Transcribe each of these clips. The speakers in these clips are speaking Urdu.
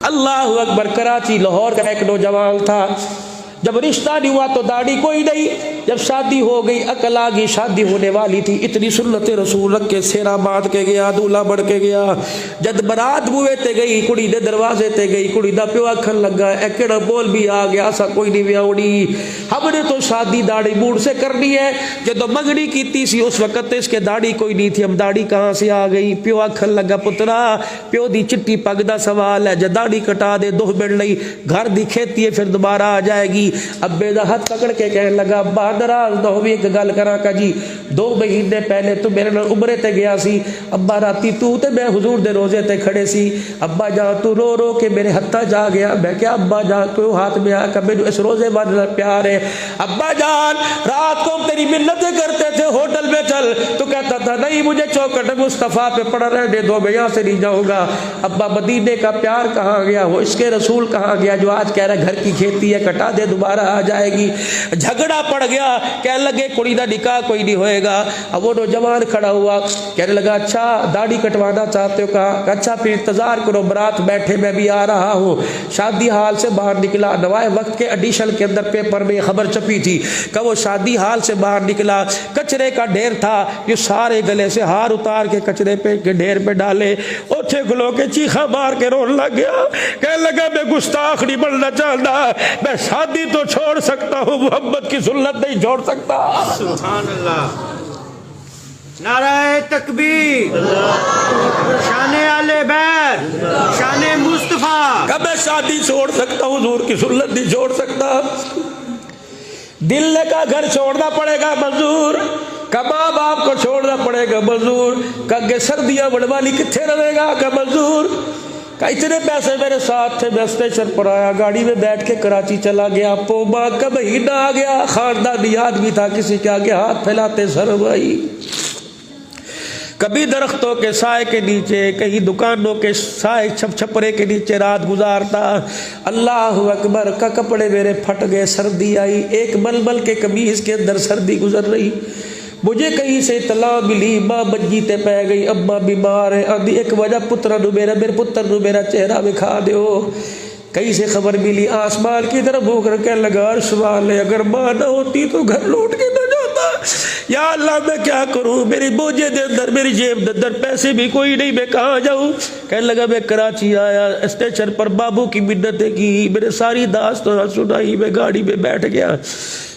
اللہ اکبر. کراچی لاہور کا ایک نوجوان تھا. جب رشتہ نہیں ہوا تو داڑھی کوئی نہیں. جب شادی ہو گئی عقل آ گئی, شادی ہونے والی تھی, اتنی سنت رسول رکھ کے سیرا باندھ کے گیا, دولہا بڑھ کے گیا. جد برات بوئے تے گئی, کڑی دے دروازے تے گئی, کڑی دا پیو آکھن لگا اے کیڑا بول بھی آ گیا, سا کوئی نہیں ویاوڑی, ہم نے تو شادی داڑھی بوڑھ سے کرنی ہے. جدو منگنی کیتی سی اس وقت اس کے داڑھی کوئی نہیں تھی, ہم داڑھی کہاں سے آ گئی. پیو آکھن لگا پترا پیو دی چٹی پگ دا سوال ہے, جد داڑھی کٹا دے 2 منٹ لئی گھر دی کھیتی ہے پھر دوبارہ آ جائے گی. ابے دا ہاتھ پکڑ کے کہنے لگا ابا ناراض نہ ہوئی, ایک گل کراں کا جی, 2 مہینے پہلے تو میرے نال عمرے تے گیا سی. ابا راتی تو تے میں حضور دے روزے تے کھڑے سی. ابا جان تو رو رو کے میرے ہتھا جا گیا. میں کیا ابا جان تو ہاتھ میں آ کر مجھے اس روزے والے پیار ہے. ابا جان رات کو تیری منتیں کرتے تھے ہوٹل میں چل, تو کہتا تھا نہیں مجھے چوکٹ مصطفیٰ پہ پڑا رہنے دو, میں یہاں سے نہیں جاؤں گا. ابا مدینے کا پیار کہاں گیا, وہ اس کے رسول کہاں گیا جو آج کہہ رہا گھر کی کھیتی ہے کٹا دے دوبارہ آ جائے گی. جھگڑا پڑ گیا, کہنے لگے کڑی دا نکاح کوئی نہیں ہوئے گا. اب وہ نوجوان کھڑا ہوا کہنے لگا اچھا داڑھی کٹوانا چاہتے ہو, کہا اچھا پھر انتظار کرو, برات بیٹھے میں بھی آ رہا ہوں. شادی ہال سے باہر نکلا, نوائے وقت کے ایڈیشن کے اندر پیپر میں خبر چھپی تھی کہ وہ شادی ہال سے باہر نکلا, کچرے کا ڈھیر تھا, یہ سارے گلے سے ہار اتار کے کچرے پہ کے ڈھیر پہ ڈالے. اوچھے گلو کے چیخا مار کے رون لگ گیا, کہنے لگا میں گستاخ نہیں بننا چاہتا, میں شادی تو چھوڑ سکتا ہوں, محمد کی سنت نہیں چھوڑ سکتا. سبحان اللہ, نعرہ تکبیر, شان اہل بیت, شان مصطفیٰ. کہ میں شادی چھوڑ سکتا ہوں, حضور کی سنت نہیں چھوڑ سکتا. دل کا گھر چھوڑنا پڑے گا منظور, کہ ماں باپ کو چھوڑنا پڑے گا منظور, کہ سردیاں بڑھوالی کتنے رہے گا کہ منظور. کہ اتنے پیسے میرے ساتھ تھے, میں اسٹیشن پر آیا, گاڑی میں بیٹھ کے کراچی چلا گیا, پوما کا مہینہ آ گیا, خاندانی آدمی تھا, کسی کے آگے ہاتھ پھیلاتے سر بھائی. کبھی درختوں کے سائے کے نیچے, کہیں دکانوں کے سائے چھپرے کے نیچے رات گزارتا. اللہ اکبر, کا کپڑے میرے پھٹ گئے, سردی آئی, ایک ململ کے قمیض کے اندر سردی گزر رہی. مجھے کہیں سے اطلاع ملی ماں منجی تے پہ گئی, ابا بیمار ہے, آدھی ایک وجہ پتر نو میرا, میرے پتر نو میرا چہرہ دکھا دیو. کہیں سے خبر ملی آسمان کی طرف ہو کر کہنے لگا عرش والے اگر ماں نہ ہوتی تو گھر لوٹ کے نہ جاتا. یا اللہ میں کیا کروں, میری بوجھے دے اندر, میری جیب دے اندر پیسے بھی کوئی نہیں, میں کہاں جاؤں. کہنے لگا میں کراچی آیا, اسٹیشن پر بابو کی منتیں کی, میرے ساری داستان سنائی, میں گاڑی میں بیٹھ گیا.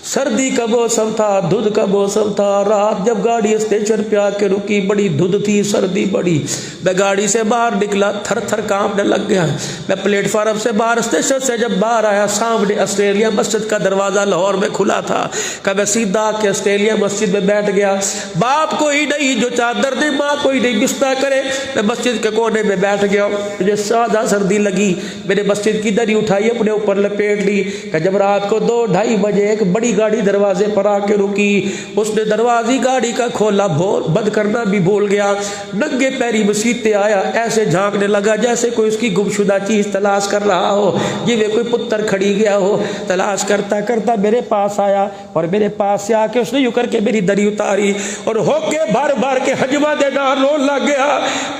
سردی کا موسم تھا, دھند کا موسم تھا. رات جب گاڑی اسٹیشن پہ آ کے رکی, بڑی دھند تھی, سردی بڑی. میں گاڑی سے باہر نکلا, تھر تھر کانپنے لگ گیا. میں پلیٹ فارم سے باہر, اسٹیشن سے جب باہر آیا, سامنے آسٹریلیا مسجد کا دروازہ لاہور میں کھلا تھا. کہ میں سیدھا آ کے آسٹریلیا مسجد میں بیٹھ گیا. باپ کوئی نہیں جو چادر دے, ماں کوئی نہیں بستر کرے. میں مسجد کے کونے میں بیٹھ گیا, مجھے سادہ سردی لگی. میں نے مسجد کی دری اٹھائی, اپنے اوپر لپیٹ لی. کہ جب رات کو 2-2:30 بجے ایک بڑی گاڑی دروازے پر آ کے رکی, اس نے دروازی گاڑی کا کھولا, بند کرنا بھی بھول گیا. ننگے پیری مسجد پہ آیا, ایسے جھانکنے لگا جیسے کوئی اس کی گمشدہ چیز تلاش کر رہا ہو, جویں کوئی پتر کھڑی گیا ہو. تلاش کرتا کرتا میرے پاس آیا, اور میرے پاس سے آ کے اس نے یوں کر کے میری دری اتاری, اور ہو کے بھر بھر کے حجمہ دے نار رون لگ گیا.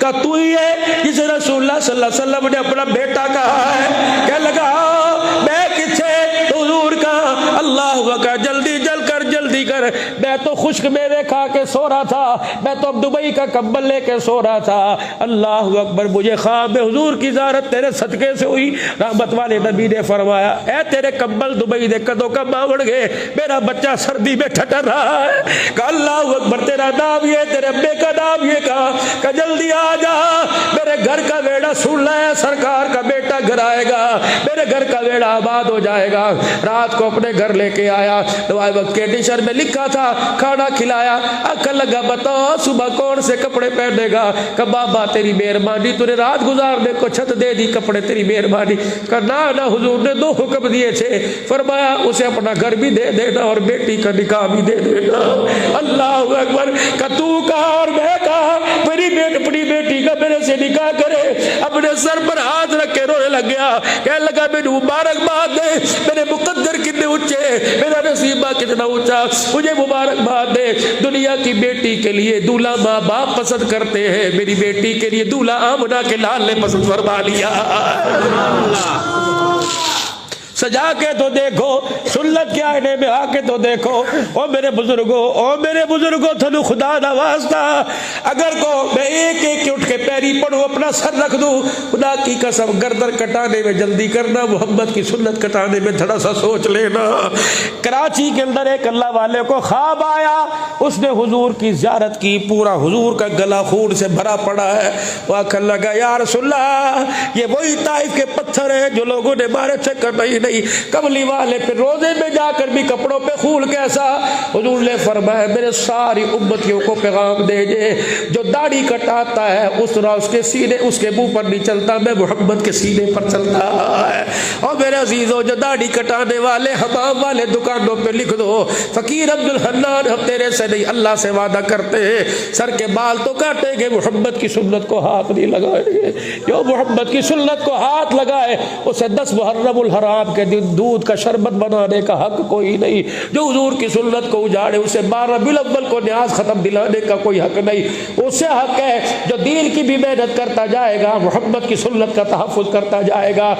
کہ تو ہی ہے جسے رسول اللہ صلی اللہ علیہ وسلم نے اپنا بیٹا کہا ہے. کہنے لگا میں کچھے, حضور کا اللہ اکبر, جلدی جلدی کر, میں تو خشک میوے کھا کے سو رہا تھا, میں تو اب دبئی کا کمبل لے کے سو رہا تھا. اللہ اکبر, مجھے خواب میں حضور کی زیارت تیرے صدقے سے ہوئی. رحمت والے نبی نے فرمایا اے تیرے کمبل دبئی دے کدوں کا ماوڑ گئے, میرا بچہ سردی میں ٹھٹر رہا ہے. کہ اللہ اکبر, تیرا نام یہ, تیرے ابے کا نام یہ, کہا کہ جلدی آ جا, میرے گھر کا ویڑا سن لے, سرکار کا بیٹا گھر آئے گا, میرے گھر کا ویڑا آباد ہو جائے گا. رات کو اپنے گھر لے کے آیا, دعائے وقت کے ڈشر میں لکھا تھا, کھانا کھلایا. عقل لگا بتاؤ صبح کون سے کپڑے پہنے گا. کہ بابا تیری مہربانی, تو نے رات گزارنے کو چھت دے دی, کپڑے تیری مہربانی. کہ نہ حضور نے 2 حکم دیے تھے, فرمایا اسے اپنا گھر بھی دے دینا اور بیٹی کا نکاح بھی دے دینا. اللہ اکبر. کہ تو کہا اور میں کہا, میری اپنی بیٹی کا میرے سے نکاح کرے, اپنے سر پر ہاتھ رکھ کے رونے لگ گیا، کہنے لگا میرے مبارکباد دے، میرے مقدر کتنے اونچے، میرا نصیبہ کتنا اونچا، مجھے مبارکباد دے۔ دنیا کی بیٹی کے لیے دولہا ماں باپ پسند کرتے ہیں، میری بیٹی کے لیے دولہا آمنہ کے لال نے پسند فرما لیا۔ سجا کے تو دیکھو، سنت کے آئینے میں آ کے تو دیکھو۔ او میرے بزرگوں تھنو خدا دا واسطہ، اگر کو میں ایک ایک اٹھ کے پیری پڑھوں، اپنا سر رکھ دوں، خدا کی قسم گردن کٹانے میں جلدی کرنا، محمد کی سنت کٹانے میں تھوڑا سا سوچ لینا۔ کراچی کے اندر ایک اللہ والے کو خواب آیا، اس نے حضور کی زیارت کی، پورا حضور کا گلا خون سے بھرا پڑا ہے۔ وہ آخر لگا یا رسول اللہ، یہ وہی طائف کے پتھر ہیں جو لوگوں نے مارے تھے کہ نہیں؟ کملی والے پہ روزے میں جا کر بھی کپڑوں پہ خون کیسا؟ حضور نے فرمایا میرے ساری امتیوں کو پیغام دے جے، جو داڑھی کٹاتا ہے اس طرح اس کے سینے اس کے منہ پر نہیں چلتا، میں محمد کے سینے پر چلتا ہے۔ اور میرے عزیزوں، جو داڑھی کٹانے والے حمام والے دکانوں پہ لکھ دو فقیر عبد الحنان ہم تیرے سے نہیں اللہ سے وعدہ کرتے ہیں، سر کے بال تو کاٹیں گے، محمد کی سنت کو ہاتھ نہیں لگائیں گے۔ جو محمد کی سنت کو ہاتھ لگائے اسے 10 محرم الحرام کے دن دودھ کا شربت بنانے کا حق کوئی نہیں، جو حضور کی سنت کو اجاڑے اسے 12 ربیع الاول کو نیاز ختم دلانے کا کوئی حق نہیں۔ اسے حق ہے جو دین کی بھی محنت کرتا جائے گا، محمد کی سنت کا تحفظ کرتا جائے گا۔